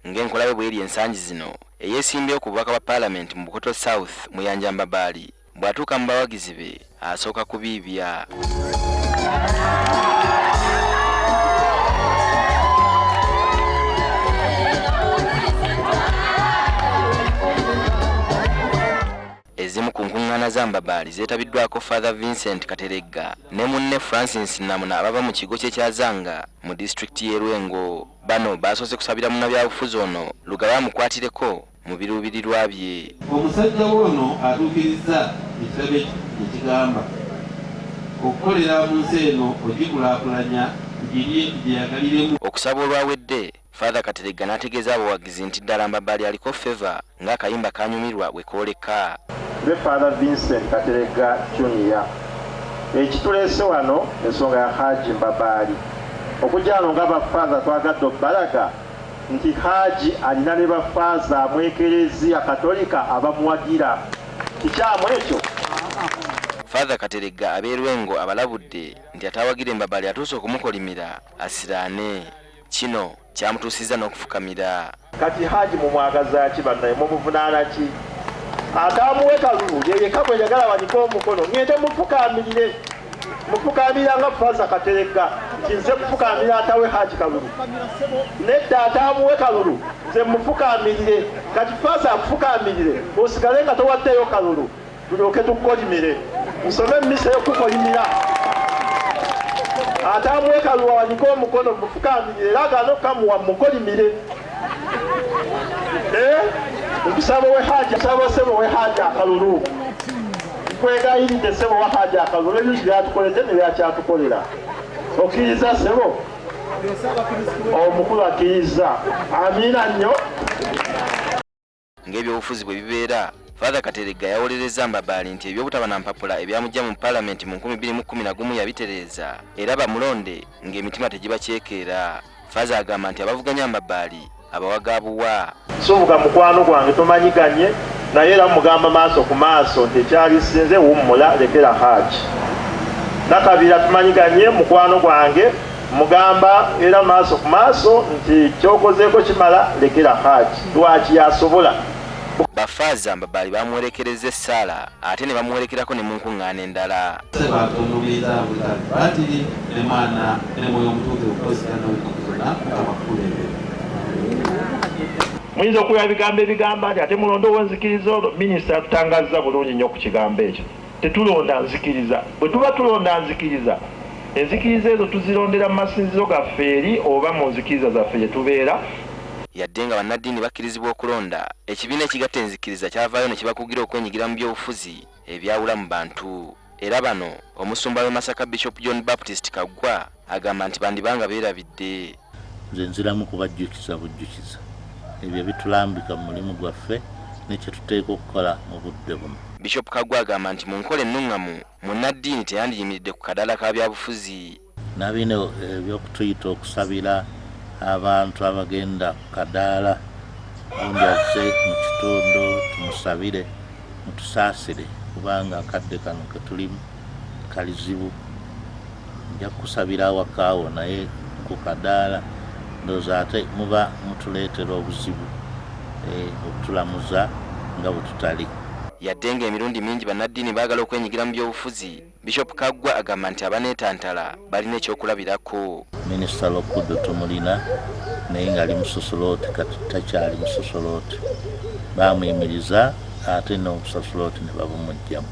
ng'enkola ye bw'eri ensangi zino eyeesimbye ku bubaka bwa Parliament mu Bukoto South mu Yanja Mbabaali bw'atuuka mu bawagizi be asooka kubiibya. Ezimu ku nkuŋŋaana za Mbabaali zeetabiddwako Father Vincent Kateregga ne munne Francis Namuna abava mu kigo kye kya Zanga mu disitulikiti y'e Lwengo. Bano basoose kusabira munnabyabufuzi ono Lugaba amukwatireko mu biruubirirwa bye. Omusajja ono atuukirizza ekirabe ekigamba okukolera mu nsi eno ogikulaakulanya giri gyeyagaliremu. Okusaba olwawedde Father Kateregga n'ategeeza abawagizi nti ddala Mbabaali aliko feva ng'akayimba kanyumirwa bwe kooleka. Father Vincent Kateregga Junior ekituleese wano ensonga ya Haji Mbabaali okujjano nga bafaza twagadde obbalaga nti Haji alina ne bafaza amwekerezia Katolika abamuwagira kikyamu ekyo. Father Kateregga abeerwengo abalabudde nti atawagire Mbabaali atuuse okumukolimira asiraane. Kino kyamutuusizza n'okufukamira. Kati Haji mumwagaza ki bannaye mumuvunaana ki? Atamuwe kalulu yeyeka bwe yagala waniko omukono ngende mufukamirire mufukamira nga Father Kateregga nze mufukamira atawe Haji kalulu nedda atamuwe kalulu nze mufukamirire kati Father afukamirire osigale nga towaddeyo kalulu tulyoke tukolimire nsome mise yokukolimira atamuwe kalulu waniko omukono mufukamirire era gano kamuwa mukolimire. Okusaba we Haji asaba sebo we Haji akalulu kwegayiride sebo we Haji akalulu ebyo byatukolete ne byakyatukolera okiriza sebo omukulu akkiriza amina nnyo. Ng'ebyobufuzi bwe bibeera Father Kateregga yawolereza Mbabaali nti ebyobutaba na mpapula ebyamujja mu Parliament mu 2011 yabitereeza era bamulonde ng'emitima tegibakyekeera. Father agamba nti abavuganya Mbabaali abawagabuwa. Subuga mukwano gwange tomanyiganye naye era mugamba maaso ku maaso nti ekyali sinze wummula lekera Haji. Nakabira tumanyiganye mukwano gwange mugamba era maaso ku maaso nti kyokozeeko kimala lekera Haji lwaki yasobola. Bafaza Mbabaali bamuwerekereza essaala ate ne bamuwerekerako ne mu nkuŋŋaana endala. Muyinza okuwa ebigambo ebigamba nti ate mulondo w'enzikiriza olwo minisita yatutangazza bulungi nnyo ku kigambo ekyo. Tetulonda nzikiriza. Bwe tuba tulonda nzikiriza, enzikiriza ezo tuzirondera mu masinzizo gaffe eri oba mu nzikiriza zaffe gye tubeera. Yadde nga bannaddiini bakkirizibwa okulonda, ekibiina ekigatta enzikiriza kyavaayo ne kibakugira okwenyigira mu byobufuzi ebyawula mu bantu. Era bano omusumba w'e Masaka Bishop John Baptist Kaggwa agamba nti bandibanga beerabidde. Nze nziramu kubajjukiza bujjukiza ebyo bitulambika mu mulimu gwaffe nekye tuteeka okukola mu budde buno. Bishop Kaggwa agamba nti mu nkola ennungamu munnaddiini teyandiyimiridde ku kadaala ka byabufuzi. Nabino ebyokutuyita okusabira abantu abagenda ku kadaala gundi azze mu kitundu tumusabire mutusaasire kubanga akadde kano ke tulimu kalizibu. Nja kusabira awakaawo naye ku kadaala ndowooza ate muba mutuleetera obuzibu okutulamuza nga bwe tutali. Yadde ng'emirundi mingi bannaddiini baagala okwenyigira mu byobufuzi, Bishop Kaggwa agamba nti abaneetantala balina ekyokulabirako. Minisita Lukuddo tumulina naye ng'ali Musosolooti kati takyali Musosolooti. Baamuyimiriza ate n'Obusosolooti ne babumuggyamu.